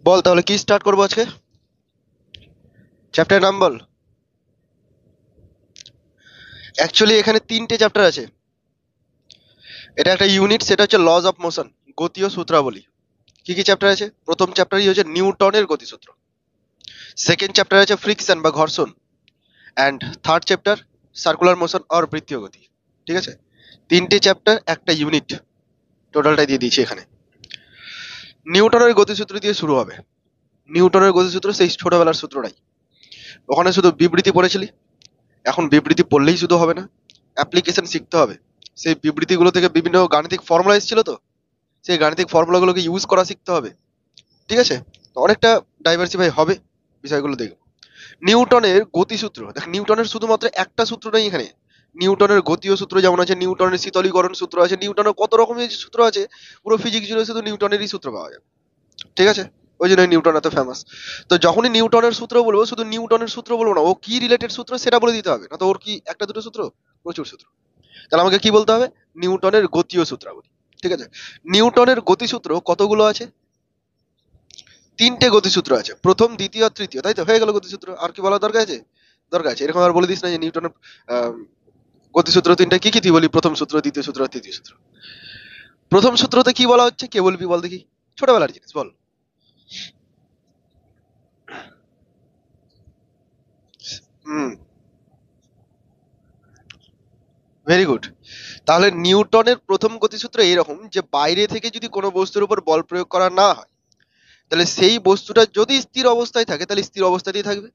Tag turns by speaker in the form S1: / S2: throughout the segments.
S1: বল তাহলে কি স্টার্ট করবো আজকে? চ্যাপ্টার নাম বল। অ্যাকচুয়ালি এখানে 3টে চ্যাপ্টার আছে। এটা একটা ইউনিট, সেটা হচ্ছে লজ অফ মোশন, গতি ও সূত্রাবলী। কি কি চ্যাপ্টার আছে? প্রথম চ্যাপ্টারই হচ্ছে নিউটনের গতিসূত্র, সেকেন্ড চ্যাপ্টার আছে ফ্রিকশন বা ঘর্ষণ, and third chapter circular motion or বৃত্তীয় গতি। ঠিক আছে, 3টে চ্যাপ্টার, একটা ইউনিট, টোটালটাই দিয়ে দিয়েছি এখানে। নিউটনের গতিসূত্র দিয়ে শুরু হবে। নিউটনের গতিসূত্র সেই ছোটবেলার সূত্রটাই, ওখানে শুধু বিবৃতি পড়েছিলি। এখন বিবৃতি পড়লেই শুধু হবে না, অ্যাপ্লিকেশন শিখতে হবে। সেই বিবৃতিগুলো থেকে বিভিন্ন গাণিতিক ফর্মুলা এসেছিল, তো সেই গাণিতিক ফর্মুলাগুলোকে ইউজ করা শিখতে হবে। ঠিক আছে, তো অনেকটা ডাইভার্সিফাই হবে বিষয়গুলো দেখব। নিউটনের গতিসূত্র দেখ, নিউটনের শুধুমাত্র একটা সূত্র নেই এখানে। নিউটনের গতীয় সূত্র যেমন আছে, নিউটনের শীতলীকরণ সূত্র আছে, নিউটনের কত রকমের সূত্র আছে, পুরো ফিজিক্স জুড়ে শুধু নিউটনেরই সূত্র পাওয়া যাবে। ঠিক আছে, ওই জন্য নিউটন এত ফেমাস। তো যখনই নিউটনের সূত্র বলবো, শুধু নিউটনের সূত্র বলবো না, ও কি রিলেটেড সূত্র সেটা বলে দিতে হবে, না তো ওর কি একটা দুটো সূত্র, প্রচুর সূত্র। তাহলে আমাকে কি বলতে হবে? নিউটনের গতীয় সূত্রাবলী। ঠিক আছে, নিউটনের গতিসূত্র কতগুলো আছে? 3টে গতিসূত্র আছে, প্রথম, দ্বিতীয় আর তৃতীয়। তাই তো, হয়ে গেল গতিসূত্র। আর কি বলার দরকার আছে? দরকার আছে এরকম আর বলে দিস না যে নিউটনের গতিসূত্র 3টে কি কি, তুই বলি প্রথম সূত্র, দ্বিতীয় সূত্র আর তৃতীয় সূত্র। প্রথম সূত্রতে কি বলা হচ্ছে, কে বলবি বল দেখি, ছোটবেলার জিনিস বল। হুম, ভেরি গুড। তাহলে নিউটনের প্রথম গতিসূত্র এরকম যে বাইরে থেকে যদি কোনো বস্তুর উপর বল প্রয়োগ করা না হয়, তাহলে সেই বস্তুটা যদি স্থির অবস্থায় থাকে তাহলে স্থির অবস্থাতেই থাকবে,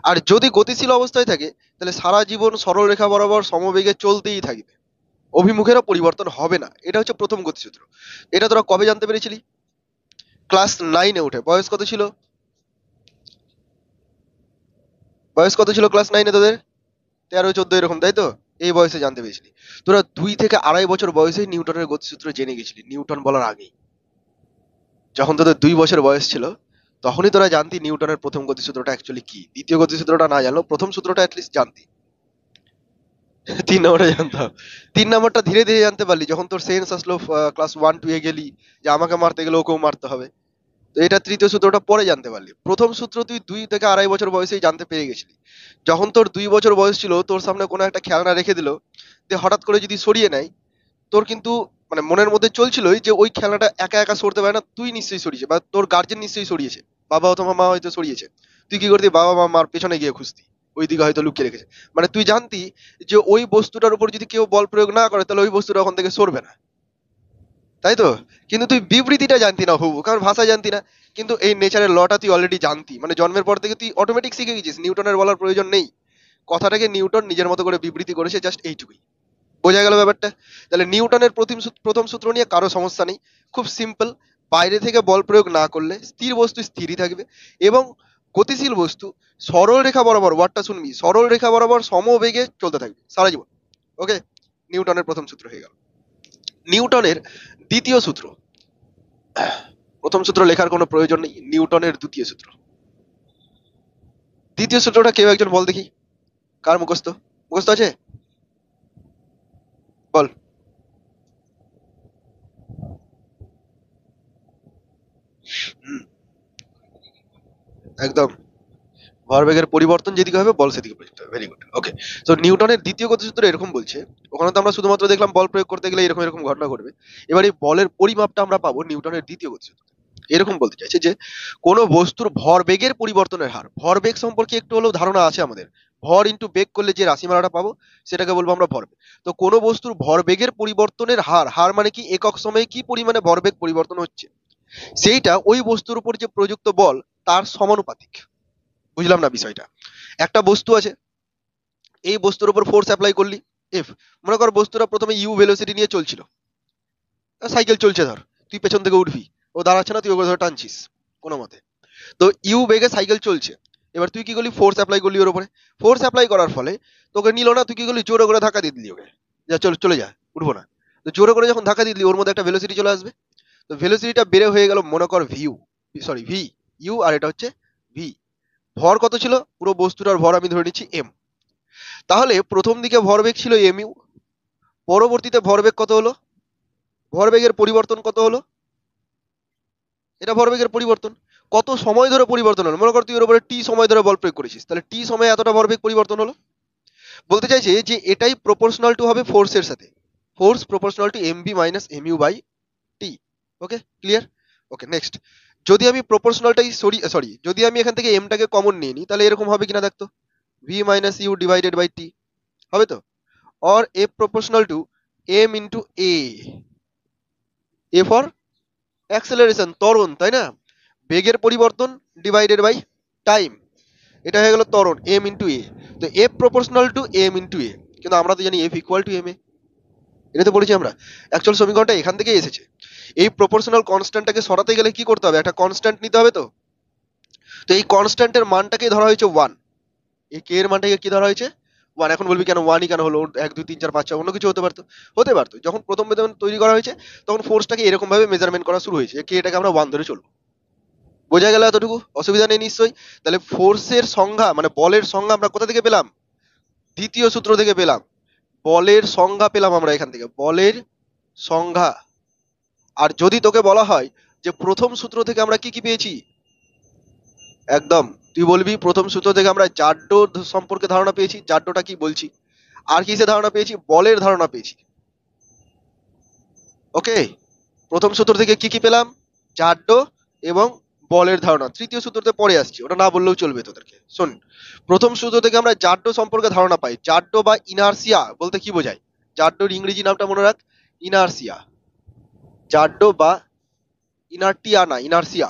S1: আর যদি গতিশীল অবস্থায় থাকে তাহলে সারা জীবন সরল রেখা বরাবর সমবেগে চলতেই থাকবে, অভিমুখেরও পরিবর্তন হবে না। এটা হচ্ছে প্রথম গতিসূত্র। এটা তোরা কবে জানতে পেরেছিলি? ক্লাস 9-এ উঠে। বয়স কত ছিল? বয়স কত ছিল ক্লাস 9-এ তোদের? 13-14 এরকম, তাই তো? এই বয়সে জানতে পেরেছিলি। তোরা 2 থেকে 2.5 বছর বয়সে নিউটনের গতিসূত্র জেনে গেছিলি, নিউটন বলার আগেই। যখন তোদের 2 বছর বয়স ছিল, তখনই তোরা জানতি নিউটনের প্রথম গতিসূত্রটা অ্যাকচুয়ালি কি। দ্বিতীয় গতিসূত্রটা না জানলেও প্রথম সূত্রটা অ্যাটলিস্ট জানতি। 3 নম্বরটা জানতাম। 3 নম্বরটা ধীরে ধীরে জানতে পারলি যখন তোর সেন্স আসলো, ক্লাস 1-2-এ গেলি, যে আমাকে মারতে গেলে ওকেও মারতে হবে। তো এটা তৃতীয় সূত্রটা পরে জানতে পারলি। প্রথম সূত্র তুই 2 থেকে 2.5 বছর বয়সেই জানতে পেরে গেছিলি। যখন তোর 2 বছর বয়স ছিল, তোর সামনে কোনো একটা খেলনা রেখে দিল, যে হঠাৎ করে যদি সরিয়ে নেয়, তোর কিন্তু মানে মনের মধ্যে চলছিলই যে ওই খেলনাটা একা একা সরতে পারে না, তুই নিশ্চয়ই সরিয়েছে বা তোর গার্জেন নিশ্চয়ই সরিয়েছে, বাবা অথবা মা হয়তো সরিয়েছে। তুই কি করতি? বাবা মা মার পেছনে গিয়ে খুঁজতি, ওইদিকে হয়তো লুকিয়ে রেখেছে। মানে তুই জানতি যে ওই বস্তুটার উপর যদি কেউ বল প্রয়োগ না করে তাহলে ওই বস্তুটা ওখান থেকে সরবে না, তাই তো? কিন্তু তুই বিবৃতিটা জানতি না, হবু কারণ ভাষা জানতি না। কিন্তু এই নেচারের লটা তুই অলরেডি জানতি, মানে জন্মের পর থেকে তুই অটোমেটিক শিখে গেছিস, নিউটনের বলার প্রয়োজন নেই। কথাটাকে নিউটন নিজের মতো করে বিবৃতি করেছে, জাস্ট এইটুকুই। বোঝা গেল ব্যাপারটা? তাহলে নিউটনের প্রথম সূত্র নিয়ে কারো সমস্যা নেই, খুব সিম্পল। বাইরে থেকে বল প্রয়োগ না করলে স্থির বস্তু স্থিরই থাকবে, এবং গতিশীল বস্তু সরল রেখা বরাবর, ওয়ার্ডটা শুনবি, সরল রেখা বরাবর সমবেগে চলতে থাকবে সারা জীবন। ওকে, নিউটনের প্রথম সূত্র হয়ে গেল। নিউটনের দ্বিতীয় সূত্র, প্রথম সূত্র লেখার কোনো প্রয়োজন নেই, নিউটনের দ্বিতীয় সূত্র। দ্বিতীয় সূত্রটা কেউ একজন বল দেখি, কার মুখস্থ? মুখস্থ আছে? বল। হুম, একদম। ভরবেগের পরিবর্তন যেদিকে হবে বল সেদিকে প্রযুক্ত হবে। ভেরি গুড, ওকে। তো নিউটনের দ্বিতীয় গতিসূত্র এরকম বলছে, ওখানে তো আমরা শুধুমাত্র দেখলাম বল প্রয়োগ করতে গেলে এরকম এরকম ঘটনা ঘটবে। এবার এই বলের পরিমাপটা আমরা পাবো নিউটনের দ্বিতীয় গতিসূত্র। এরকম বলতে চাইছে যে কোনো বস্তুর ভরবেগের পরিবর্তনের হার, ভরবেগ সম্পর্কে একটু হলেও ধারণা আছে আমাদের। ভর ইন্টু বেগ করলে যে রাশিমালাটা পাবো সেটাকে বলবো আমরা ভরবেগ। তো কোনো বস্তুর ভরবেগের পরিবর্তনের হার, হার মানে কি, একক সময়ে কি পরিমাণে ভরবেগ পরিবর্তন হচ্ছে, সেইটা ওই বস্তুর উপর যে প্রযুক্ত বল তার সমানুপাতিক। বুঝলাম না বিষয়টা? একটা বস্তু আছে, এই বস্তুর উপর ফোর্স অ্যাপ্লাই করলি, এফ। মনে কর বস্তুটা প্রথমে ইউ ভেলোসিটি নিয়ে চলছিল, সাইকেল চলছে ধর, তুই পেছন থেকে উঠবি, ও দাঁড়াচ্ছে না, তুই ওকে ধরে টানছিস কোনো মতে। তো ইউ বেগে সাইকেল চলছে, এবার তুই কি করলি, ফোর্স অ্যাপ্লাই করলি ওর উপরে। ফোর্স অ্যাপ্লাই করার ফলে তোকে নিল না, তুই কি করলি, জোরে করে ধাক্কা দিয়ে দিলি ওকে, যা চল চলে যা, উঠবো না। তো জোরে করে যখন ধাক্কা দিয়ে দিলি, ওর মধ্যে একটা ভেলোসিটি চলে আসবে। তো ভেলোসিটিটা বেড়ে হয়ে গেল মনে কর ভিউ, সরি ভি, ইউ, আর এটা হচ্ছে ভি। ভর কত ছিল? পুরো বস্তুটার ভর আমি ধরে নিচ্ছি এম। তাহলে প্রথম দিকে ভরবেগ ছিল এম ইউ, পরবর্তীতে ভরবেগ কত হলো, ভরবেগের পরিবর্তন কত হলো, এটা ভরবেগের পরিবর্তন। কত সময় ধরে পরিবর্তন হলো? মনে কর তুই ওর উপরে টি সময় ধরে বল প্রয়োগ করেছিস, তাহলে টি সময়ে এতটা ভরবেগ পরিবর্তন হলো। বলতে চাইছে যে এটাই প্রপোর্শনাল টু হবে ফোর্সের সাথে, force proportional to M V minus M U by T. Okay, clear? Okay, next, যদি আমি প্রপোর্শনালটাই সরি যদি আমি এখান থেকে এমটাকে কমন নিয়ে নিই, তাহলে এরকম হবে কিনা দেখতো, V minus U divided by T হবে তো, or F proportional to M into A for acceleration, ত্বরণ, তাই না? বেগের পরিবর্তন ডিভাইডেড বাই টাইম, এটা হয়ে গেল ত্বরণ, এম ইন্টু এ। তো F proportional to M into A, কিন্তু আমরা তো জানি F equal to M A, এটা তো বলেছি আমরা। অ্যাকচুয়াল সমীকরণটা এখান থেকেই এসেছে। এই প্রপোর্শনাল কনস্ট্যান্টটাকে সরাতে গেলে কি করতে হবে, একটা কনস্ট্যান্ট নিতে হবে তো। তো এই কনস্ট্যান্টের মানটাকে ধরা হয়েছে 1, এই কে এর মানটাকে কি ধরা হয়েছে 1। এখন বলবি কেন 1ই কেন হলো, 1 2 3 4 5 6 অন্য কিছু হতে পারতো, হতে পারতো। যখন প্রথম মেথড তৈরি করা হয়েছে তখন ফোর্সটাকে এরকম ভাবে মেজারমেন্ট করা শুরু হয়েছে, কে এটাকে আমরা 1 ধরে চলবো। বোঝা গেল এতটুকু? অসুবিধা নেই নিশ্চয়ই। তাহলে ফোর্সের সংজ্ঞা মানে বলের সংজ্ঞা আমরা কোথা থেকে পেলাম? দ্বিতীয় সূত্র থেকে পেলাম। বলের সংজ্ঞা পেলাম আমরা এখান থেকে, বলের সংজ্ঞা। আর যদি তোকে বলা হয় যে প্রথম সূত্র থেকে আমরা কি কি পেয়েছি, একদম তুই বলবি প্রথম সূত্র থেকে আমরা জাড্য সম্পর্কে ধারণা পেয়েছি, জাড্যটা কি বলছি, আর কিসে ধারণা পেয়েছি, বলের ধারণা পেয়েছি। ওকে, প্রথম সূত্র থেকে কি কি পেলাম, জাড্য এবং বলের ধারণা। তৃতীয় সূত্রতে পরে আসছি, ওটা না বললেও চলবে তোদেরকে। শোন, প্রথম সূত্র থেকে আমরা জাড্য সম্পর্কে ধারণা পাই। জাড্য বা ইনারসিয়া বলতে কি বোঝায়, জাড্যর ইংরেজি নামটা মনে রাখ, ইনারসিয়া। জাড্য বা ইনার্টিয়া না, ইনারসিয়া।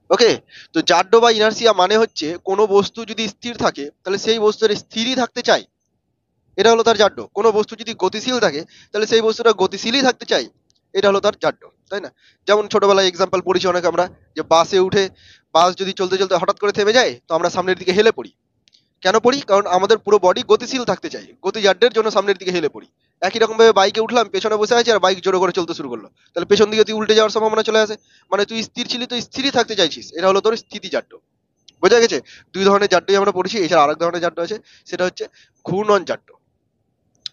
S1: ওকে, তো জাড্য বা ইনারসিয়া মানে হচ্ছে কোনো বস্তু যদি স্থির থাকে তাহলে সেই বস্তুর স্থিরই থাকতে চায়, এটা হলো তার জাড্য। কোনো বস্তু যদি গতিশীল থাকে তাহলে সেই বস্তুটা গতিশীলই থাকতে চাই, এটা হলো তার জাড্য, তাই না? যেমন ছোটবেলায় এক্সাম্পল পড়েছি অনেক আমরা, যে বাসে উঠে বাস যদি চলতে চলতে হঠাৎ করে থেমে যায় তো আমরা সামনের দিকে হেলে পড়ি। কেন পড়ি? কারণ আমাদের পুরো বডি গতিশীল থাকতে চাই, গতি জাড্যের জন্য সামনের দিকে হেলে পড়ি। একই রকম ভাবে বাইকে উঠলাম, পেছনে বসে আছে আর বাইক জোরে করে চলতে শুরু করলো, তাহলে পেছন দিকে তুই উল্টে যাওয়ার সম্ভাবনা চলে আসে। মানে তুই স্থির ছিলি তো স্থিরই থাকতে চাইছিস, এটা হলো তোর স্থিতি জাড্য। বোঝা গেছে? দুই ধরনের জাড্যই আমরা পড়েছি, এছাড়া আরেক ধরনের জাড্য আছে, সেটা হচ্ছে ঘূর্ণন জাড্য।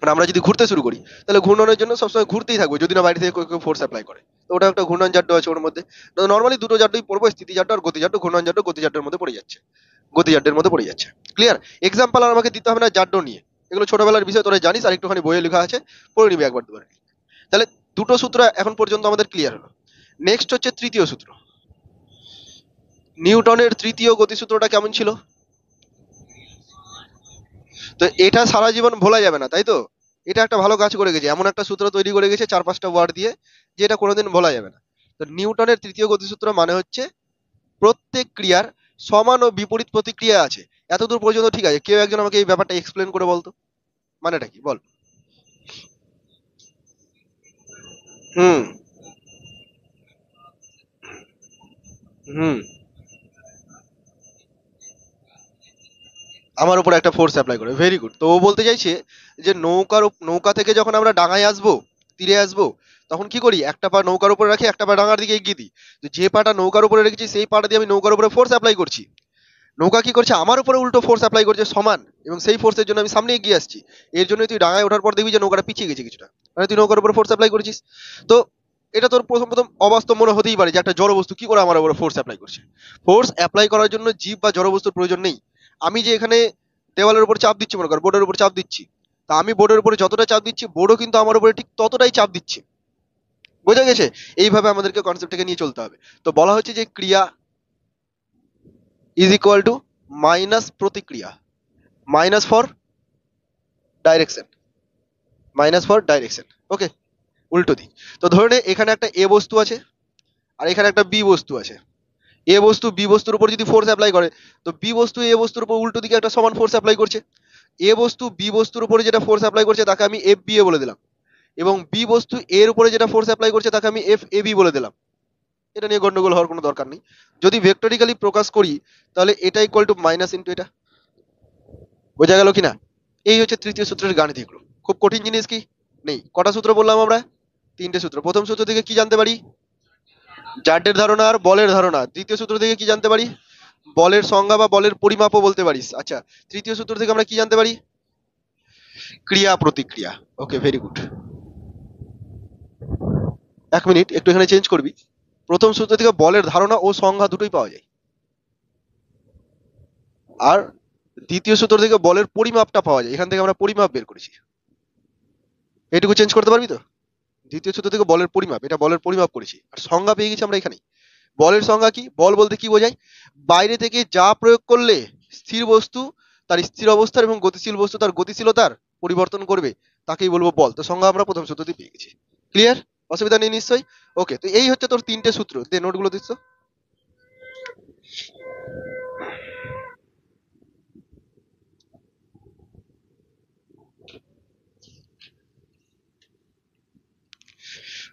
S1: মানে আমরা যদি ঘুরতে শুরু করি তাহলে ঘূর্ণনের জন্য সবসময় ঘুরতেই থাকবো, যদি না বাইরে থেকে কেউ ফোর্স অ্যাপ্লাই করে। তো ওটা একটা ঘূর্ণন জাড্য আছে ওর মধ্যে। নর্মালি দুটো জাড্যই পড়বো, স্থিতি জাড্য আর গতি জাড্য। ঘূর্ণন জাড্য গতি জাড্যের মধ্যে পড়ে যাচ্ছে, গতি জাড্যের মধ্যে পড়ে যাচ্ছে। ক্লিয়ার? এক্সাম্পল আর আমাকে দিতে হবে না জাড্য নিয়ে, এগুলো ছোটবেলার বিষয়, তোরা জানিস, আর একটুখানি বইয়ে লেখা আছে, পড়ে নিবি একবার দুবার। তাহলে দুটো সূত্র এখন পর্যন্ত আমাদের ক্লিয়ার হলো। নেক্সট হচ্ছে তৃতীয় সূত্র। নিউটনের তৃতীয় গতিসূত্রটা কেমন ছিল? তো এটা সারা জীবন ভোলা যাবে না, তাই তো? এটা একটা ভালো কাজ করে গেছে, এমন একটা সূত্র তৈরি করে গেছে 4-5টা ওয়ার্ড দিয়ে, যে এটা কোনোদিন ভোলা যাবে না। তো নিউটনের তৃতীয় গতিসূত্র মানে হচ্ছে প্রত্যেক ক্রিয়ার সমান ও বিপরীত প্রতিক্রিয়া আছে। এতদূর পর্যন্ত ঠিক আছে, কেউ একজন আমাকে এই ব্যাপারটা এক্সপ্লেন করে বলতো, মানেটা কি বল। হুম হুম আমার উপর একটা ফোর্স অ্যাপ্লাই করে, ভেরি গুড। তো ও বলতে চাইছে যে নৌকা থেকে যখন আমরা ডাঙায় আসবো, তীরে আসবো, তখন কি করি, একটা পা নৌকার উপরে রাখি, একটা পা ডাঙার দিকে এগিয়ে দিই। তো যে পাটা নৌকার উপরে রেখেছি সেই পাটা দিয়ে আমি নৌকার উপরে ফোর্স অ্যাপ্লাই করছি, নৌকা কি করছে, আমার উপরে উল্টো ফোর্স অ্যাপ্লাই করছে সমান, এবং সেই ফোর্সের জন্য আমি সামনে এগিয়ে আসছি। এর জন্যই তুই ডাঙায় ওঠার পর দেখবি যে নৌকাটা পিছিয়ে গেছে কিছুটা, মানে তুই নৌকার উপরে ফোর্স অ্যাপ্লাই করেছিস। তো এটা তোর প্রথম প্রথম অবাস্তব মনে হতেই পারে যে একটা জড় বস্তু কি করে আমার উপরে ফোর্স অ্যাপ্লাই করছে। ফোর্স অ্যাপ্লাই করার জন্য জীব বা জড় বস্তুর প্রয়োজন নেই। আমি যে এখানে দেওয়ালের উপর চাপ দিচ্ছি, মনে কর বোর্ডের উপর চাপ দিচ্ছি, তা আমি বোর্ডের উপরে যতটা চাপ দিচ্ছি বোর্ডও কিন্তু আমার উপরে ঠিক ততটাই চাপ দিচ্ছে। বোঝা গেছে? এইভাবে আমাদেরকে কনসেপ্টটাকে নিয়ে চলতে হবে। তো বলা হচ্ছে যে ক্রিয়া ইজ ইকুয়াল টু মাইনাস প্রতিক্রিয়া, minus for direction, minus for direction. Okay, উল্টো দিক। তো ধরে নে এখানে একটা এ বস্তু আছে আর এখানে একটা বি বস্তু আছে। এ বস্তু বি বস্তুর উপর যদি ফোর্স অ্যাপ্লাই করে, তো বি বস্তু এ বস্তুর উপর উল্টো দিকে একটা সমান ফোর্স অ্যাপ্লাই করছে। এ বস্তু বি বস্তুর উপরে যেটা ফোর্স অ্যাপ্লাই করছে তাকে আমি এফ বি এ বলে দিলাম, এবং বি বস্তু এর উপরে যেটা ফোর্স অ্যাপ্লাই করছে তাকে আমি এফ এ বি বলে দিলাম। এটা নিয়ে গন্ডগোল হওয়ার কোনো দরকার নেই। যদি ভেক্টরিক্যালি প্রকাশ করি তাহলে এটা ইকুয়াল টু মাইনাস ইন্টু এটা। বোঝা গেল কিনা? এই হচ্ছে তৃতীয় সূত্রের গাণিতিক রূপ। খুব কঠিন জিনিস কি নেই। কটা সূত্র বললাম আমরা? তিনটে সূত্র। প্রথম সূত্র থেকে কি জানতে পারি? জাড্যের ধারণা আর বলের ধারণা। দ্বিতীয় সূত্র থেকে কি জানতে পারি? বলের সংজ্ঞা বা বলের পরিমাপও বলতে পারিস। আচ্ছা, তৃতীয় সূত্র থেকে আমরা কি জানতে পারি? ক্রিয়া প্রতিক্রিয়া। ওকে, ভেরি গুড। 1 মিনিট, একটু এখানে চেঞ্জ করবি। প্রথম সূত্র থেকে বলের ধারণা ও সংজ্ঞা দুটোই পাওয়া যায়, আর দ্বিতীয় সূত্র থেকে বলের পরিমাপটা পাওয়া যায়, এখান থেকে আমরা পরিমাপ বের করেছি। এটুকু চেঞ্জ করতে পারবি তো? দ্বিতীয় সূত্র থেকে বলের পরিমাপ, এটা বলের পরিমাপ করেছি, আর সংজ্ঞা পেয়ে গেছি আমরা এখানেই। বলের সংজ্ঞা কি? বল বলতে কি বোঝায়? বাইরে থেকে যা প্রয়োগ করলে স্থির বস্তু তার স্থির অবস্থার এবং গতিশীল বস্তু তার গতিশীলতার পরিবর্তন করবে, তাকেই বলবো বল। তো সংজ্ঞা আমরা প্রথম সূত্রতে পেয়ে গেছি। ক্লিয়ার? অসুবিধা নেই নিশ্চয়ই? ওকে, তো এই হচ্ছে তোর তিনটে সূত্র। দে নোটগুলো দিচ্ছ।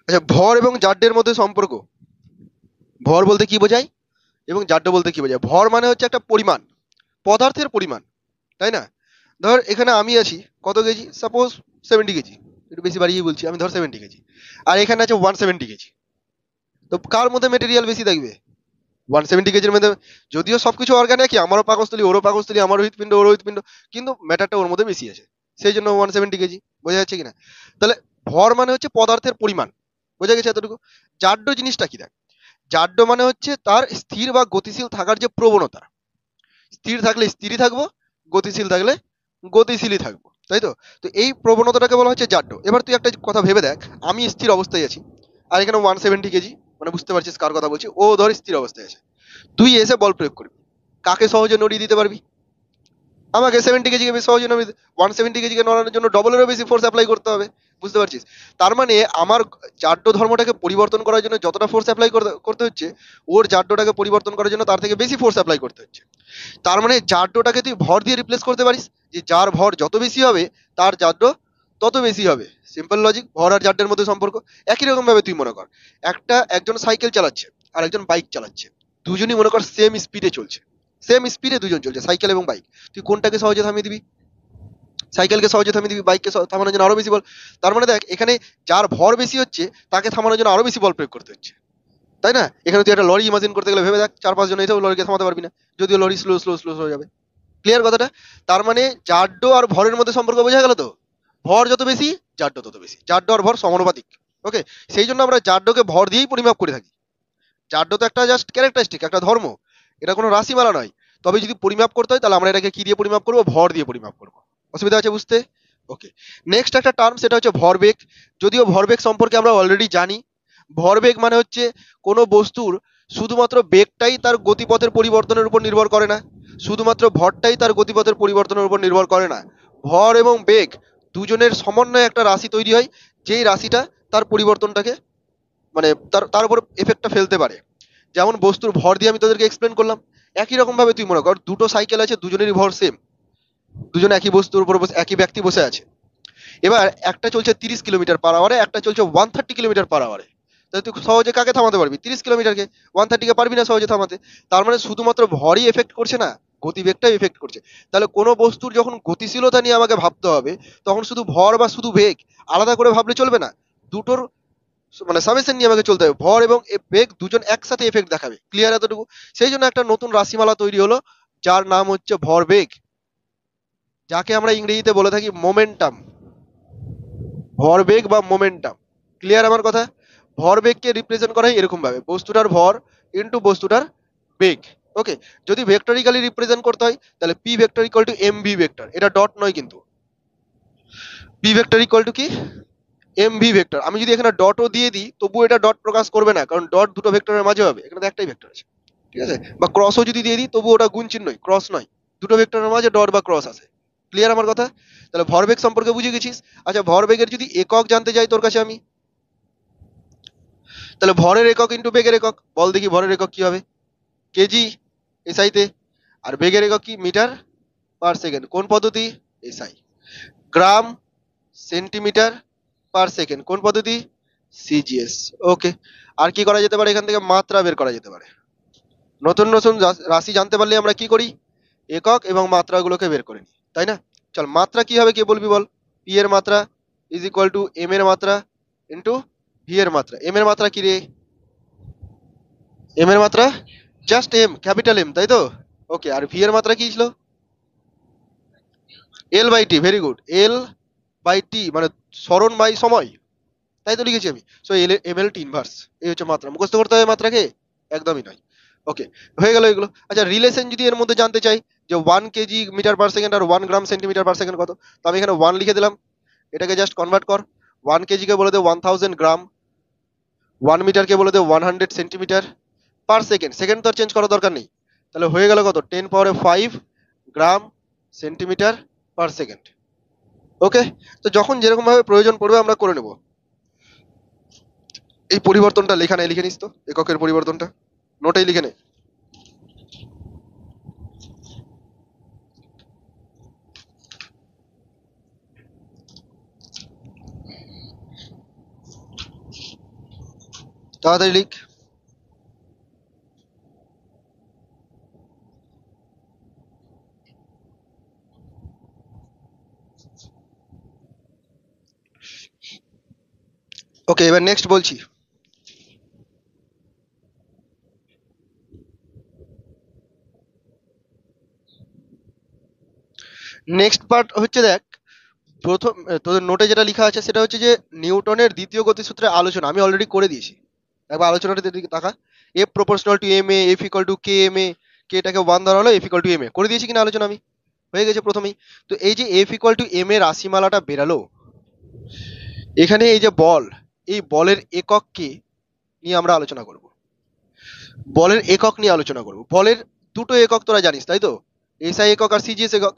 S1: আচ্ছা, ভর এবং জাড্যের মধ্যে সম্পর্ক। ভর বলতে কি বোঝায় এবং জাড্য বলতে কি বোঝায়? ভর মানে হচ্ছে একটা পরিমাণ, পদার্থের পরিমাণ, তাই না? ধর এখানে আমি আছি কত কেজি, সাপোজ 70 কেজি, একটু বেশি বাড়িয়ে বলছি, আমি ধর 70 কেজি, আর এখানে আছে 170 কেজি। তো কার মধ্যে মেটেরিয়াল বেশি থাকবে? 170 কেজির মধ্যে। যদিও সবকিছু অর্গান একই, আমারও পাকস্থলী ওরও পাকস্থলী, আমারও হৃৎপিণ্ড ওরও হৃৎপিণ্ড, কিন্তু ম্যাটারটা ওর মধ্যে বেশি আছে, সেই জন্য 170 কেজি। বোঝা যাচ্ছে কিনা? তাহলে ভর মানে হচ্ছে পদার্থের পরিমাণ। বোঝা গেছে এতটুকু? জাড্য জিনিসটা কি? দেখ, জাড্য মানে হচ্ছে তার স্থির বা গতিশীল থাকার যে প্রবণতা। স্থির থাকলে স্থিরই থাকবো, গতিশীল থাকলে গতিশীলই থাকবো, তাই তো? তো এই প্রবণতাটাকে বলা হচ্ছে জাড্য। এবার তুই একটা কথা ভেবে দেখ, আমি স্থির অবস্থায় আছি, আর এখানে 170 কেজি, মানে বুঝতে পারছিস কার কথা বলছি, ও ধর স্থির অবস্থায় আছে। তুই এসে বল প্রয়োগ করবি, কাকে সহজে নড়িয়ে দিতে পারবি? আমাকে 70 কেজিকে বেশি সহজে নড়িয়ে 170 কেজিকে নড়ানোর জন্য ডবলেরও বেশি ফোর্স অ্যাপ্লাই করতে হবে। বুঝতে পারছিস? তার মানে আমার জাড্য ধর্মটাকে পরিবর্তন করার জন্য যতটা ফোর্স অ্যাপ্লাই করতে হচ্ছে, ওর জাড্যটাকে পরিবর্তন করার জন্য তার থেকে বেশি ফোর্স অ্যাপ্লাই করতে হচ্ছে। তার মানে জাড্যটাকে তুই ভর দিয়ে রিপ্লেস করতে পারিস, যে যার ভর যত বেশি হবে তার জাড্য তত বেশি হবে। সিম্পল লজিক, ভর আর জাড্যের মধ্যে সম্পর্ক। একই রকম ভাবে তুই মনে কর, একজন সাইকেল চালাচ্ছে আর একজন বাইক চালাচ্ছে, দুজনই মনে কর সেম স্পিডে চলছে, সেম স্পিডে দুজন চলছে, সাইকেল এবং বাইক। তুই কোনটাকে সহজে থামিয়ে দিবি? সাইকেলকে সহজে থামিয়ে দিবি, বাইককে থামানোর জন্য আরো বেশি বল। তার মানে দেখ, এখানে যার ভর বেশি হচ্ছে তাকে থামানোর জন্য আরো বেশি বল প্রয়োগ করতে হচ্ছে, তাই না? এখানে তুই একটা লরি ইমাজিন করতে গেলে ভেবে দেখ, 4-5 জন এসেও লরিকে থামাতে পারবি না, যদিও লরি স্লো স্লো স্লো হয়ে যাবে। ক্লিয়ার কথাটা? তার মানে জাড্য আর ভরের মধ্যে সম্পর্ক বোঝা গেল তো? ভর যত বেশি জাড্য তত বেশি, জাড্য আর ভর সমানুপাতিক। ওকে, সেই জন্য আমরা জাড্যকে ভর দিয়েই পরিমাপ করে থাকি। জাড্য তো একটা জাস্ট ক্যারেক্টারিস্টিক, একটা ধর্ম, এটা কোনো রাশিমালা নয়। তবে যদি পরিমাপ করতে হয় তাহলে আমরা এটাকে কি দিয়ে পরিমাপ করবো? ভর দিয়ে পরিমাপ করবো। অসুবিধা আছে বুঝতে? ওকে, নেক্সট একটা টার্ম, সেটা হচ্ছে ভরবেগ। যদিও ভরবেগ সম্পর্কে আমরা অলরেডি জানি। ভরবেগ মানে হচ্ছে কোনো বস্তুর শুধুমাত্র বেগটাই তার গতিপথের পরিবর্তনের উপর নির্ভর করে না, শুধুমাত্র ভরটাই তার গতিপথের পরিবর্তনের উপর নির্ভর করে না। ভর এবং বেগ দুজনের সমন্বয়ে একটা রাশি তৈরি হয়, যেই রাশিটা তার পরিবর্তনটাকে, মানে তার উপর এফেক্টটা ফেলতে পারে। যেমন বস্তুর ভর দিয়ে আমি তোদেরকে এক্সপ্লেন করলাম, একই রকম ভাবে তুই মনে কর দুটো সাইকেল আছে, দুজনেরই ভর সেম, দুজন একই বস্তুর উপর একই ব্যক্তি বসে আছে। এবার একটা চলছে 30 কিলোমিটার পার আওয়ারে, একটা চলছে 130 কিলোমিটার পার আওয়ারে। তাহলে তুই সহজে কাকে থামাতে পারবি? 30 কিলোমিটারকে। 130কে পারবি না সহজে থামাতে। তার মানে শুধুমাত্র ভরই এফেক্ট করছে না, গতিবেগটাই এফেক্ট করছে। তাহলে কোনো বস্তুর যখন গতিশীলতা নিয়ে আমাকে ভাবতে হবে, তখন শুধু ভর বা শুধু বেগ আলাদা করে ভাবলে চলবে না, দুটোর মানে সামেশন নিয়ে আমাকে চলতে হবে। ভর এবং বেগ দুজন একসাথে এফেক্ট দেখাবে। ক্লিয়ার এতটুকু? সেই জন্য একটা নতুন রাশিমালা তৈরি হলো, যার নাম হচ্ছে ভরবেগ, যাকে আমরা ইংরেজিতে বলে থাকি মোমেন্টাম। ভরবেগ বা মোমেন্টাম। ক্লিয়ার আমার কথা? ভরবেগকে রিপ্রেজেন্ট করা হয় এরকম ভাবে, বস্তুটার ভর ইনটু বস্তুটার বেগ। ওকে, যদি ভেক্টরিক্যালি রিপ্রেজেন্ট করতে হয় তাহলে P vector equal to M V vector. এটা ডট নয় কিন্তু, পি ভেক্টর ইকুয়াল টু কি? M V vector. আমি যদি এখানে ডটও দিয়ে দিই তবু এটা ডট প্রকাশ করবে না, কারণ ডট দুটো ভেক্টরের মাঝে হবে, এখানে তো একটাই ভেক্টর আছে। ঠিক আছে? বা ক্রসও যদি দিয়ে দিই তবু ওটা গুণ চিহ্নই, ক্রস নয়। দুটো ভেক্টরের মাঝে ডট বা ক্রস আছে। ক্লিয়ার আমার কথা? তাহলে ভরবেগ সম্পর্কে বুঝে গেছিস। আচ্ছা, ভরবেগের যদি একক জানতে চাই তোর কাছে আমি, তাহলে ভরের একক ইন্টু বেগের একক। বল দেখি ভরের একক কি হবে? কেজি এসআইতে। আর বেগের একক কি? Metre per second. কোন পদ্ধতি? SI. Gram centimetre per second. কোন পদ্ধতি? সিজিএস। ওকে, আর কি করা যেতে পারে? এখান থেকে মাত্রা বের করা যেতে পারে। নতুন নতুন রাশি জানতে পারলে আমরা কি করি? একক এবং মাত্রাগুলোকে বের করে নিই, তাই না? চল, মাত্রা কি হবে কে বলবি বল? পি এর মাত্রা ইজ ইকুয়াল টু এম এর মাত্রা ইন্টু ভি এর মাত্রা। এম এর মাত্রা কি রে? এম এর মাত্রা জাস্ট এম, ক্যাপিটাল এম, তাই তো? ওকে, আর ভি এর মাত্রা কি ছিল? L by T. Very good, L by T মানে স্মরণ বাই সময়। তাই তো লিখেছি আমি। So M L T inverse, এই হচ্ছে মাত্রা। মুখস্থ করতে হবে মাত্রাকে? একদমই নয়। ওকে, হয়ে গেল এগুলো। আচ্ছা, রিলেশন যদি এর মধ্যে জানতে চাই যে 1 কেজি মিটার পার সেকেন্ড আর 1 গ্রাম সেন্টিমিটার পার সেকেন্ড কত, তো আমি এখানে 1 লিখে দিলাম। এটাকে জাস্ট কনভার্ট কর। 1 কেজি কে বলে দে 1000 গ্রাম, 1 মিটার কে বলে দে 100 সেন্টিমিটার পার সেকেন্ড। সেকেন্ড তো আর চেঞ্জ করার দরকার নেই। তাহলে হয়ে গেল কত, 10⁵ গ্রাম সেন্টিমিটার পার সেকেন্ড। ওকে, তো যখন যেরকম ভাবে প্রয়োজন পড়বে আমরা করে নেব। এই পরিবর্তনটা লেখা নেই, লিখে নিস তো এককের পরিবর্তনটা, নোটেই লিখে নে। তাড়াতাড়ি লিখ। ওকে, এবার নেক্সট বলছি। নেক্সট পার্ট হচ্ছে, দেখ প্রথম তোদের নোটে যেটা লেখা আছে সেটা হচ্ছে যে নিউটনের দ্বিতীয় গতিসূত্রের আলোচনা আমি অলরেডি করে দিয়েছি। একবার আলোচনাটা দিকে তাকা। F proportional to M A, F equal to K M A, K এটাকে 1 ধরা হলো, F equal to M A করে দিয়েছি কিনা আলোচনা আমি? হয়ে গেছে প্রথমেই। তো এই যে এফ ইকুয়াল টু এম এর রাশিমালাটা বেরালো, এখানে এই যে বল, এই বলের একককে নিয়ে আমরা আলোচনা করব। বলের একক নিয়ে আলোচনা করব। বলের দুটো একক তোরা জানিস তাই তো, এসআই একক আর সিজিএস একক।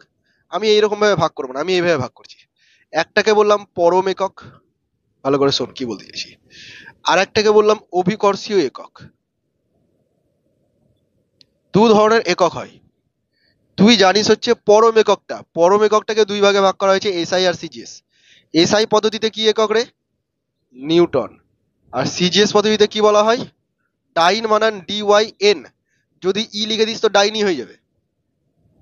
S1: আমি এইরকম ভাবে ভাগ করবো না, আমি এইভাবে ভাগ করছি। একটাকে বললাম পরম একক, ভালো করে শোন কি বলতে চাইছি। আর একটাকে বললাম অভিকর্ষীয় একক। দু ধরনের একক হয়। তুই জানিস হচ্ছে পরম এককটা, পরম এককটাকে দুই ভাগে ভাগ করা হয়েছে, এসআই আর সিজিএস। এসআই পদ্ধতিতে কি একক রে? নিউটন। আর সিজিএস পদ্ধতিতে কি বলা হয়? ডাইন বানান DYN, যদি ই লিখে দিস তো ডাইনই হয়ে যাবে।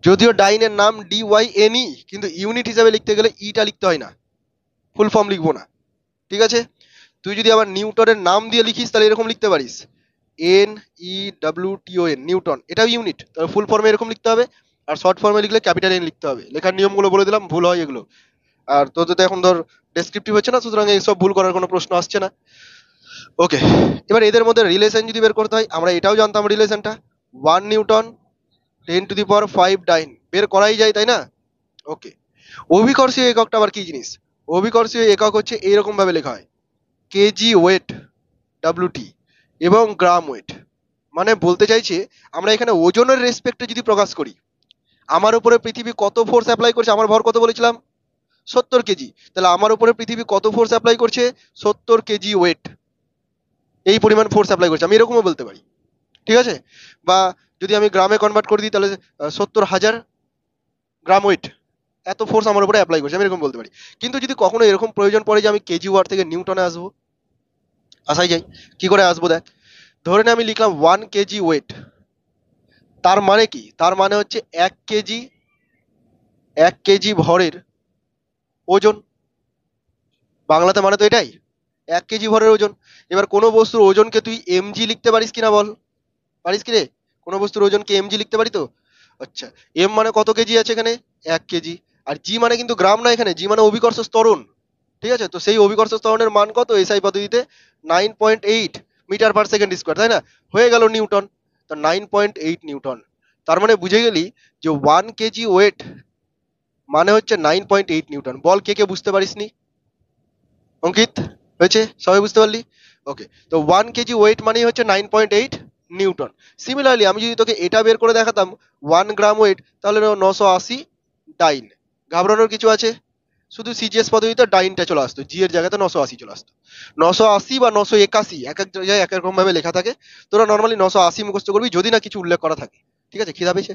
S1: যদিও ডাইনের নাম DYNE, কিন্তু ইউনিট হিসাবে লিখতে গেলে ইটা লিখতে হয় না, ফুল ফর্ম লিখবো না। ঠিক আছে? তুই যদি আবার নিউটনের নাম দিয়ে লিখিস তাহলে এরকম লিখতে পারিস, NEWTON, নিউটন, এটাও ইউনিট, তাহলে ফুল ফর্মে এরকম লিখতে হবে। আর শর্ট ফর্মে লিখলে ক্যাপিটাল এন লিখতে হবে। লেখার নিয়মগুলো বলে দিলাম, ভুল হয় এগুলো। আর তোদের তো এখন ধর ডেসক্রিপটিভ হচ্ছে না, সুতরাং এইসব ভুল করার কোনো প্রশ্ন আসছে না। ওকে, এবার এদের মধ্যে রিলেশন যদি বের করতে হয়, আমরা এটাও জানতাম রিলেশনটা, 1 নিউটন 10⁵ ডাইন, বের করাই যায় তাই না? ওকে, অভিকর্ষীয় এককটা আবার কি জিনিস? অভিকর্ষীয় একক হচ্ছে এইরকম ভাবে লেখা হয়, কেজি ওয়েট WT এবং গ্রাম ওয়েট। মানে বলতে চাইছে আমরা এখানে ওজনের রেসপেক্টে যদি প্রকাশ করি, আমার উপরে পৃথিবী কত ফোর্স অ্যাপ্লাই করছে, আমার ভর কত বলেছিলাম? 70 কেজি। তাহলে আমার উপরে পৃথিবী কত ফোর্স অ্যাপ্লাই করছে? 70 কেজি ওয়েট, এই পরিমাণ ফোর্স অ্যাপ্লাই করছে, আমি এরকমও বলতে পারি। ঠিক আছে? বা যদি আমি গ্রামে কনভার্ট করে দিই তাহলে 70,000 গ্রাম ওয়েট, এত ফোর্স আমার উপরে অ্যাপ্লাই করছে, আমি এরকম বলতে পারি। কিন্তু যদি কখনো এরকম প্রয়োজন পড়ে যে আমি কেজি ওয়াট থেকে নিউটনে আসবো, আসাই যায়। কি করে আসবো দেখ, ধরে নে আমি লিখলাম 1 কেজি ওয়েট, তার মানে কি? তার মানে হচ্ছে 1 কেজি, 1 কেজি ভরের ওজন। বাংলাতে মানে তো এটাই, 1 কেজি ভরের ওজন। এবার কোনো বস্তুর ওজনকে তুই এমজি লিখতে পারিস কিনা বল? পারিস কি রে? কোনো বস্তুর ওজনকে এমজি লিখতে পারি তো? আচ্ছা, এম মানে কত কেজি আছে এখানে? 1 কেজি। আর জি মানে কিন্তু গ্রাম না, এখানে জি মানে অভিকর্ষ ত্বরণ। ঠিক আছে? তো সেই অভিকর্ষ ত্বরণের মান কত এসআই পদ্ধতিতে? 9.8 মিটার পার সেকেন্ড স্কোয়ার, তাই না? হয়ে গেল নিউটন। তো 9.8 নিউটন। তার মানে বুঝে গেলি যে 1 কেজি ওয়েট মানে হচ্ছে 9.8 নিউটন। বল কে কে বুঝতে পারিসনি? অঙ্কিত, হয়েছে? সবাই বুঝতে পারলি? ওকে, তো 1 কেজি ওয়েট মানেই হচ্ছে 9.8 নিউটন। সিমিলারলি আমি যদি তোকে এটা বের করে দেখাতাম 1 গ্রাম ওয়েট, তাহলে 980 ডাইন। ঘাবড়ানোর কিছু আছে? শুধু সিজিএস পদ্ধতিতে ডাইনটা চলে আসতো, জি এর জায়গাতে 980 চলে আসতো। 980 বা 981, এক এক জায়গায় এক এক রকম ভাবে লেখা থাকে। তোরা নর্মালি 980 মুখস্থ করবি যদি না কিছু উল্লেখ করা থাকে। ঠিক আছে? খিদা পেয়েছে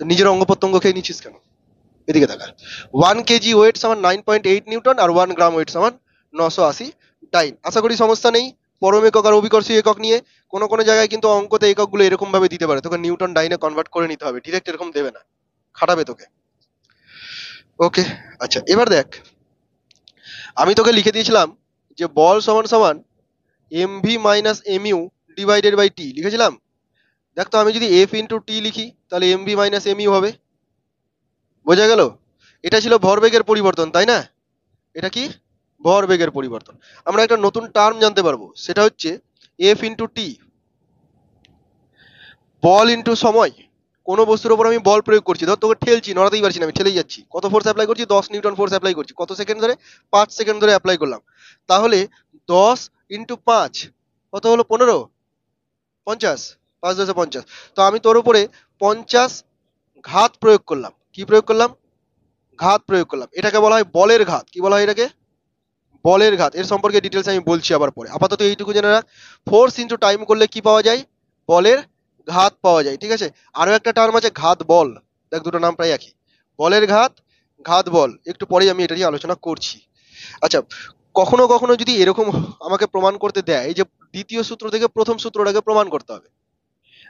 S1: তো নিজের অঙ্গ প্রত্যঙ্গ খেয়ে নিচ্ছিস কেন? এদিকে দেখা, 1 কেজি ওয়েট সমান 9.8 নিউটন, আর 1 গ্রাম ওয়েট সমান 980 ডাইন। আশা করি সমস্যা নেই পরম একক আর অভিকর্ষীয় একক নিয়ে। কোনো কোনো জায়গায় কিন্তু অঙ্কতে এককগুলো এরকম ভাবে দিতে পারে, তোকে নিউটন ডাইনে কনভার্ট করে নিতে হবে, ডিরেক্ট এরকম দেবে না, খাটাবে তোকে। ওকে, আচ্ছা এবার দেখ, আমি তোকে লিখে দিয়েছিলাম যে বল সমান সমান M V minus M U divided by T লিখেছিলাম। দেখ তো আমি যদি এফ ইন্টু টি লিখি তাহলে এমভি মাইনাস এমইউ হবে। বোঝা গেল? এটা ছিল ভরবেগের পরিবর্তন, তাই না? এটা কি? ভরবেগের পরিবর্তন। আমরা একটা নতুন টার্ম জানতে পারবো, সেটা হচ্ছে এফ ইন্টু টি, বল ইন্টু সময়। কোনো বস্তুর উপর আমি বল প্রয়োগ করছি, ধর তোকে ঠেলছি, নড়াতেই পারছি না, আমি ঠেলেই যাচ্ছি, কত ফোর্স অ্যাপ্লাই করছি? 10 নিউটন ফোর্স অ্যাপ্লাই করছি। কত সেকেন্ড ধরে? 5 সেকেন্ড ধরে অ্যাপ্লাই করলাম। তাহলে 10 × 5 কত হলো? 15, 50, 5×10 = 50। তো আমি তোর উপরে 50 ঘাত প্রয়োগ করলাম। কি প্রয়োগ করলাম? ঘাত প্রয়োগ করলাম। এটাকে বলা হয় বলের ঘাত। কি বলা হয় এটাকে? বলের ঘাত। এর সম্পর্কে ডিটেলস আমি বলছি আবার পরে, আপাতত এইটুকু জেনে রাখ। ফোর্স ইন্টু টাইম করলে কি পাওয়া যায়? বলের ঘাত পাওয়া যায়। ঠিক আছে, আরো একটা টার্ম আছে ঘাত বল। দেখ, দুটো নাম প্রায় একই, বলের ঘাত, ঘাত বল। একটু পরেই আমি এটা নিয়ে আলোচনা করছি। আচ্ছা, কখনো কখনো যদি এরকম আমাকে প্রমাণ করতে দেয় যে দ্বিতীয় সূত্র থেকে প্রথম সূত্রটাকে প্রমাণ করতে হবে,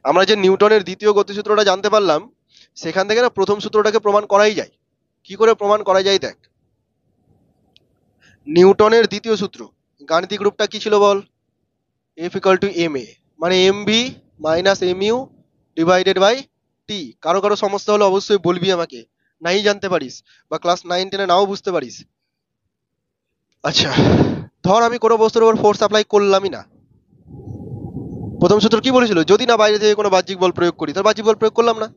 S1: আমরা যে নিউটনের দ্বিতীয় গতিসূত্রটা জানতে পারলাম, সেখান থেকে না প্রথম সূত্রটাকে প্রমাণ করাই যায়। কি করে প্রমাণ করা যায়? দেখ, নিউটনের দ্বিতীয় সূত্র, গাণিতিক রূপটা কি ছিল বল? F equal to M A, মানে M B minus M U divided by T. কারো কারো সমস্যা হলে অবশ্যই বলবি আমাকে, নাই জানতে পারিস বা ক্লাস 9-10-এ নাও বুঝতে পারিস। আচ্ছা, ধর আমি কোনো বস্তুর উপর ফোর্স অ্যাপ্লাই করলামই না। প্রথম সূত্র কি বলেছিল? যদি না বাইরে থেকে কোনো বাহ্যিক বল প্রয়োগ করি, তাহলে বাহ্যিক বল প্রয়োগ করলাম না।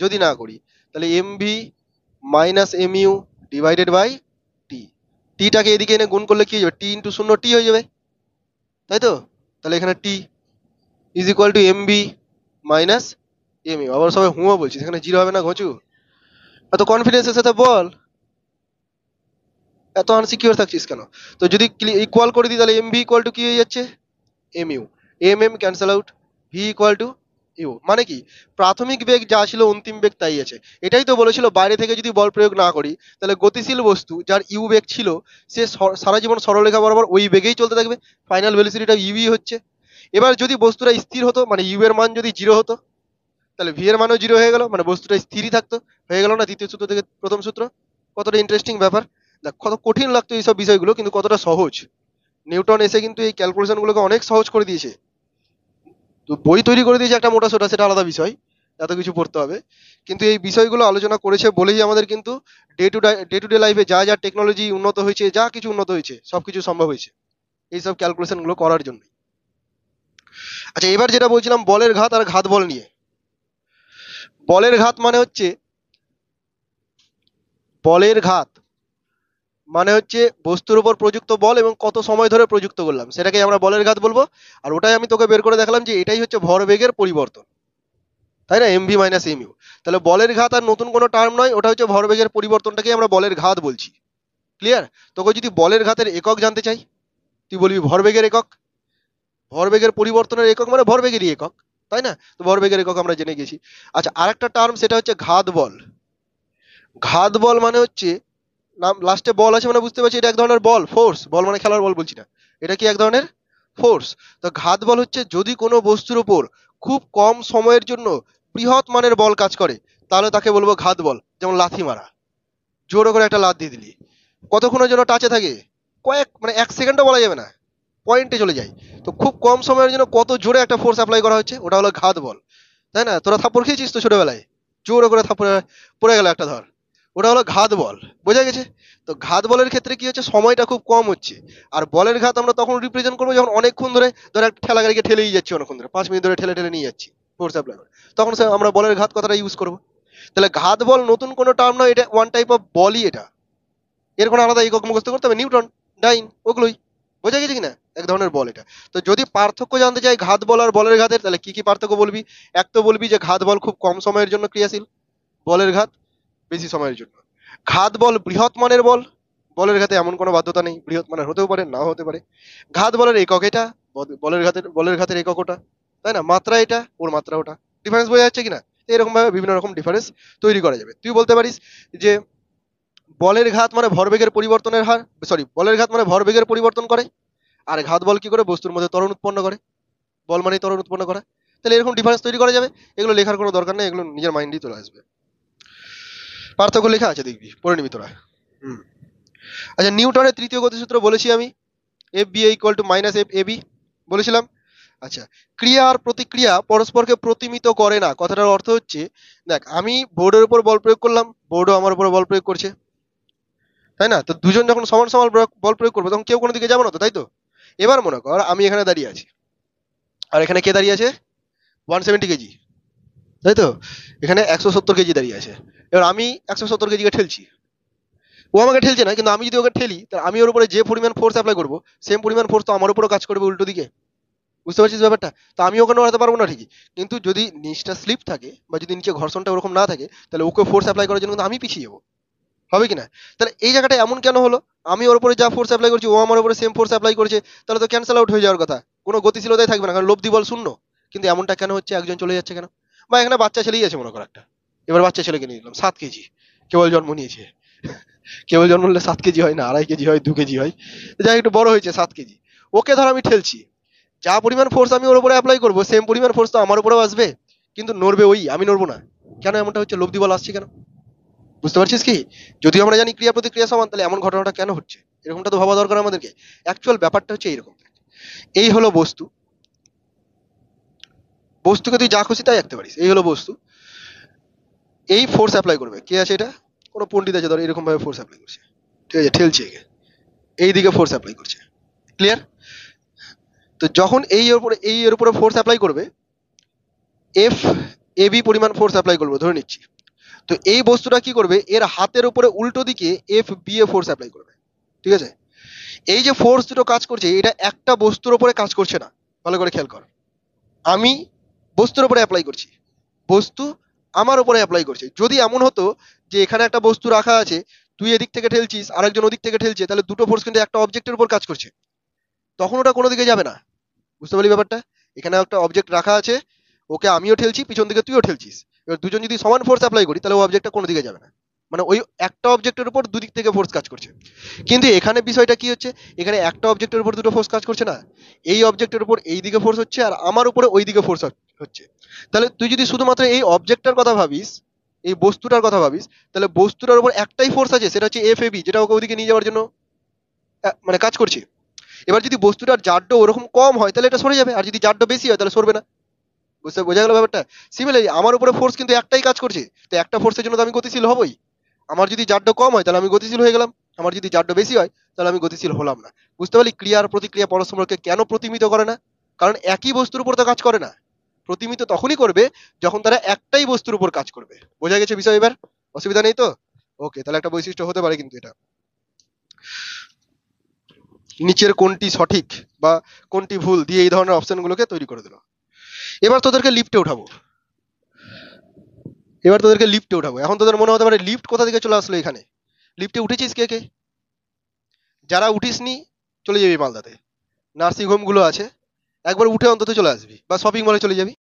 S1: যদি না করি, তাহলে M V minus M U divided by T. টিটাকে এদিকে এনে গুণ করলে কি হয়ে যাবে? টি ইন্টু শূন্য টি হয়ে যাবে, তাই তো? তাহলে এখানে T is equal to M B minus M U. আবার সবাই হুঁয়ো বলছিস, এখানে জিরো হবে না ঘচু? এত কনফিডেন্সের সাথে বল, এত আনসিকিউর থাকছিস কেন? তো যদি ইকুয়াল করে দিই, তাহলে এম ভি ইকুয়াল টু কি হয়ে যাচ্ছে? M U. M M cancel out, V equal to U. মানে কি? প্রাথমিক বেগ যা ছিল অন্তিম বেগ তাই আছে। এটাই তো বলেছিল, বাইরে থেকে যদি বল প্রয়োগ না করি, তাহলে গতিশীল বস্তু যার ইউ বেগ ছিল, সে সারা জীবন সরলরেখা বরাবর ওই বেগেই চলতে থাকবে। ফাইনাল ভেলোসিটিটা ইউই হচ্ছে। এবার যদি বস্তুটা স্থির হতো, মানে ইউ এর মান যদি জিরো হতো, তাহলে ভি এর মানও জিরো হয়ে গেল, মানে বস্তুটা স্থিরই থাকতো। হয়ে গেল না দ্বিতীয় সূত্র থেকে প্রথম সূত্র? কতটা ইন্টারেস্টিং ব্যাপার! দেখ, কত কঠিন লাগতো এইসব বিষয়গুলো, কিন্তু কতটা সহজ। নিউটন এসে কিন্তু এই ক্যালকুলেশন গুলোকে অনেক সহজ করে দিয়েছে। তো বই তৈরি করে দিয়েছে একটা মোটা সোটা, সেটা আলাদা বিষয়, এত কিছু পড়তে হবে। কিন্তু এই বিষয়গুলো আলোচনা করেছে বলেই আমাদের কিন্তু ডে টু ডে লাইফে যা যা টেকনোলজি উন্নত হয়েছে, যা কিছু উন্নত হয়েছে, সবকিছু সম্ভব হয়েছে এইসব ক্যালকুলেশন গুলো করার জন্য। আচ্ছা, এবার যেটা বলছিলাম বলের ঘাত আর ঘাত বল নিয়ে। বলের ঘাত মানে হচ্ছে, বলের ঘাত মানে হচ্ছে বস্তুর উপর প্রযুক্ত বল এবং কত সময় ধরে প্রযুক্ত করলাম, সেটাকে আমরা বলের ঘাত বলবো। আর ওটাই আমি তোকে বের করে দেখালাম যে এটাই হচ্ছে ভরবেগের পরিবর্তন, তাই না? MV minus mu. তাহলে বলের ঘাত আর নতুন কোনো টার্ম নয়, ওটা হচ্ছে ভরবেগের পরিবর্তনটাকে আমরা বলের ঘাত বলছি। ক্লিয়ার? তোকে যদি বলের ঘাতের একক জানতে চাই, তুই বলবি ভরবেগের একক। ভরবেগের পরিবর্তনের একক মানে ভরবেগেরই একক, তাই না? তো ভরবেগের একক আমরা জেনে গেছি। আচ্ছা, আরেকটা টার্ম, সেটা হচ্ছে ঘাত বল। ঘাত বল মানে হচ্ছে, নাম লাস্টে বল আছে মানে বুঝতে পারছি এটা এক ধরনের বল, ফোর্স। বল মানে খেলার বল বলছি না, এটা কি এক ধরনের ফোর্স। তো ঘাত বল হচ্ছে যদি কোনো বস্তুর উপর খুব কম সময়ের জন্য বৃহৎ মানের বল কাজ করে, তাহলে তাকে বলবো ঘাত বল। যেমন লাথি মারা, জোরে করে একটা লাথ দিয়ে দিলি, কতক্ষণের জন্য টাচে থাকে? মানে 1 সেকেন্ডও বলা যাবে না, পয়েন্টে চলে যায়। তো খুব কম সময়ের জন্য কত জোরে একটা ফোর্স অ্যাপ্লাই করা হচ্ছে, ওটা হলো ঘাত বল, তাই না? তোরা থাপ্পড় খেয়েছিস তো ছোটবেলায়, জোরে করে থাপ্পড় পড়ে গেল একটা, ধর, ওটা হলো ঘাত বল। বোঝা গেছে? তো ঘাত বলের ক্ষেত্রে কি হচ্ছে, সময়টা খুব কম হচ্ছে। আর বলের ঘাত আমরা তখন রিপ্রেজেন্ট করবো যখন অনেকক্ষণ ধরে, ধর একটা ঠেলা গাড়িকে ঠেলেই যাচ্ছি অনেকক্ষণ ধরে, 5 মিনিট ধরে ঠেলে ঠেলে নিয়ে যাচ্ছি ফোর্স অ্যাপ্লাই করে, তখন আমরা বলের ঘাত কথাটা ইউজ করবো। তাহলে ঘাত বল নতুন কোনো টার্ম নয়, এটা ওয়ান টাইপ অফ বলই এটা। এর কোনো আলাদা একক মুখস্থ করতে হবে? নিউটন, ডাইন, ওগুলোই। বোঝা গেছে কিনা? এক ধরনের বল এটা। তো যদি পার্থক্য জানতে চাই ঘাত বল আর বলের ঘাতের, তাহলে কি কি পার্থক্য বলবি? এক তো বলবি যে ঘাত বল খুব কম সময়ের জন্য ক্রিয়াশীল, বলের ঘাত বেশি সময়ের জন্য। ঘাত বল বৃহৎ মানের বল, বলের ঘাতে এমন কোনো বাধ্যতা নেই, বৃহৎ মানের হতেও পারে, নাও হতে পারে। ঘাত বলের একক এটা, বলের ঘাতের একক ওটা, তাই না? মাত্রা এটা, ওর মাত্রা ওটা। ডিফারেন্স বোঝা যাচ্ছে কিনা? এরকম ভাবে বিভিন্ন রকম ডিফারেন্স তৈরি করা যাবে। তুই বলতে পারিস যে বলের ঘাত মানে ভরবেগের পরিবর্তনের হার, সরি, বলের ঘাত মানে ভরবেগের পরিবর্তন করে, আর ঘাত বল কি করে? বস্তুর মধ্যে ত্বরণ উৎপন্ন করে। বল মানে ত্বরণ উৎপন্ন করা। তাহলে এরকম ডিফারেন্স তৈরি করা যাবে। এগুলো লেখার কোনো দরকার নেই, এগুলো নিজের মাইন্ডেই চলে আসবে। পার্থক্য লেখা আছে, দেখবি, পড়ে নিবি তোরা। হুম। আচ্ছা, নিউটনের তৃতীয় গতিসূত্র বলেছি আমি, F B equal to minus F A B বলেছিলাম। আচ্ছা, ক্রিয়া আর প্রতিক্রিয়া পরস্পরকে প্রতিমিত করে না, কথাটার অর্থ হচ্ছে, দেখ, আমি বোর্ডের উপর বল প্রয়োগ করলাম, বোর্ডও আমার উপর বল প্রয়োগ করছে। তাই না? তো দুজন যখন সমান সমান বল প্রয়োগ করবে তখন কেউ কোনো দিকে যাবে না তো, তাই তো? এবার মনে কর আমি এখানে দাঁড়িয়ে আছি, আর এখানে কে দাঁড়িয়ে আছে? 170 কেজি, তাই তো? এখানে 170 কেজি দাঁড়িয়ে আছে। এবার আমি 170 কেজিকে ঠেলছি, ও আমাকে ঠেলছে না, কিন্তু আমি যদি ওকে ঠেলি তাহলে আমি ওর উপরে যে পরিমাণ ফোর্স অ্যাপ্লাই করবো সেম পরিমাণ ফোর্স তো আমার উপরও কাজ করবে উল্টো দিকে। বুঝতে পারছিস ব্যাপারটা? তো আমি ওকে নড়াতে পারবো না ঠিকই, কিন্তু যদি নিচটা স্লিপ থাকে বা যদি নিচে ঘর্ষণটা ওরকম না থাকে তাহলে ওকে ফোর্স অ্যাপ্লাই করার জন্য কিন্তু আমি পিছিয়ে যাবো, হবে কি না? তাহলে এই জায়গাটা এমন কেন হলো? আমি ওর উপরে যা ফোর্স অ্যাপ্লাই করছি ও আমার উপরে সেম ফোর্স অ্যাপ্লাই করছে, তাহলে তো ক্যান্সেল আউট হয়ে যাওয়ার কথা, কোনো গতিশীলতাই থাকবে না, কারণ লব্ধি বল শূন্য। কিন্তু এমনটা কেন হচ্ছে, একজন চলে যাচ্ছে কেন? বা এখানে বাচ্চা ছেলেই আছে মনে কর একটা, এবার বাচ্চা ছেলেকে নিয়ে নিলাম, 7 কেজি, কেবল জন্ম নিয়েছে। কেবল জন্ম নিলে 7 কেজি হয় না, 2.5 কেজি হয়, 2 কেজি হয়, যাই একটু বড় হয়েছে 7 কেজি। ওকে ধর আমি ঠেলছি, যা পরিমাণ ফোর্স আমি ওর উপরে অ্যাপ্লাই করবো সেম পরিমাণ ফোর্স তো আমার উপরেও আসবে, কিন্তু নড়বে ওই, আমি নড়বো না। কেন এমনটা হচ্ছে? লব্ধি বল আসছে কেন? বুঝতে পারছিস কি? যদিও আমরা জানি ক্রিয়া প্রতিক্রিয়া সমান, তাহলে এমন ঘটনাটা কেন হচ্ছে? এরকমটা তো ভাবা দরকার আমাদেরকে। অ্যাকচুয়াল ব্যাপারটা হচ্ছে এইরকম। এই হলো বস্তু, বস্তুকে তুই যা খুশি তাই আঁকতে পারিস, এই হলো বস্তু। এই ফোর্স অ্যাপ্লাই করবে কে আছে? এটা কোনো পণ্ডিত আছে, ধর এরকম ভাবে ফোর্স অ্যাপ্লাই করছে, ঠিক আছে, ঠেলছে একে, এই দিকে ফোর্স অ্যাপ্লাই করছে, ক্লিয়ার? তো যখন এই এর উপরে ফোর্স অ্যাপ্লাই করবে, এফ এ বি পরিমাণ ফোর্স অ্যাপ্লাই করবে ধরে নিচ্ছি, তো এই বস্তুটা কি করবে, এর হাতের উপরে উল্টো দিকে F B A force apply করবে, ঠিক আছে? এই যে ফোর্স দুটো কাজ করছে এটা একটা বস্তুর উপরে কাজ করছে না, ভালো করে খেয়াল কর। আমি বস্তুর উপরে অ্যাপ্লাই করছি, বস্তু আমার উপরে অ্যাপ্লাই করছে। যদি এমন হতো যে এখানে একটা বস্তু রাখা আছে, তুই এদিক থেকে ঠেলছিস আরেকজন ওদিক থেকে ঠেলছে, তাহলে দুটো ফোর্স কিন্তু একটা অবজেক্টের উপর কাজ করছে, তখন ওটা কোনো দিকে যাবে না। বুঝতে পারলি ব্যাপারটা? এখানে একটা অবজেক্ট রাখা আছে, ওকে আমিও ঠেলছি, পিছন দিকে তুইও ঠেলছিস, এবার দুজন যদি সমান ফোর্স অ্যাপ্লাই করি তাহলে ও অবজেক্টটা কোনো দিকে যাবে না, মানে ওই একটা অবজেক্টের উপর দুদিক থেকে ফোর্স কাজ করছে। কিন্তু এখানে বিষয়টা কি হচ্ছে, এখানে একটা অবজেক্টের উপর দুটো ফোর্স কাজ করছে না, এই অবজেক্টের উপর এই দিকে ফোর্স হচ্ছে আর আমার উপরে ওই দিকে ফোর্স হচ্ছে। তাহলে তুই যদি শুধুমাত্র এই অবজেক্টটার কথা ভাবিস, এই বস্তুটার কথা ভাবিস, তাহলে বস্তুটার উপর একটাই ফোর্স আছে, সেটা হচ্ছে এফ এ বি, যেটা ওকে ওদিকে নিয়ে যাওয়ার জন্য মানে কাজ করছে। এবার যদি বস্তুটার জাড্য ওরকম কম হয় তাহলে এটা সরে যাবে, আর যদি জাড্য বেশি হয় তাহলে সরবে না। বোঝা গেল ব্যাপারটা? সিমিলারলি আমার উপরে ফোর্স কিন্তু একটাই কাজ করছে, তো একটা ফোর্সের জন্য তো আমি গতিশীল হবই। আমার যদি জাড্য কম হয় তাহলে আমি গতিশীল হয়ে গেলাম, আমার যদি জাড্য বেশি হয় তাহলে আমি গতিশীল হলাম না। বুঝতে পারলি ক্রিয়া আর প্রতিক্রিয়া পরস্পরকে কেন প্রতিমিত করে না? কারণ একই বস্তুর উপর তো কাজ করে না। প্রতিমিত তখনই করবে যখন তারা একটাই বস্তুর উপর কাজ করবে। বোঝা গেছে বিষয় এবার? অসুবিধা নেই তো? ওকে, তাহলে একটা বৈশিষ্ট্য হতে পারে কিন্তু এটা। নিচের কোনটি সঠিক বা কোনটি ভুল দিয়ে এই ধরনের অপশন গুলোকে তৈরি করে দিল। এবার তোদেরকে লিফটে উঠাবো, এখন তোদের মনে হতে পারে লিফট কোথা থেকে চলে আসলো এখানে? লিফটে উঠেছিস কে কে? যারা উঠিসনি চলে যাবি মালদাতে, নার্সিং হোম গুলো আছে, একবার উঠে অন্তত চলে আসবি, বা শপিং মলে চলে যাবি।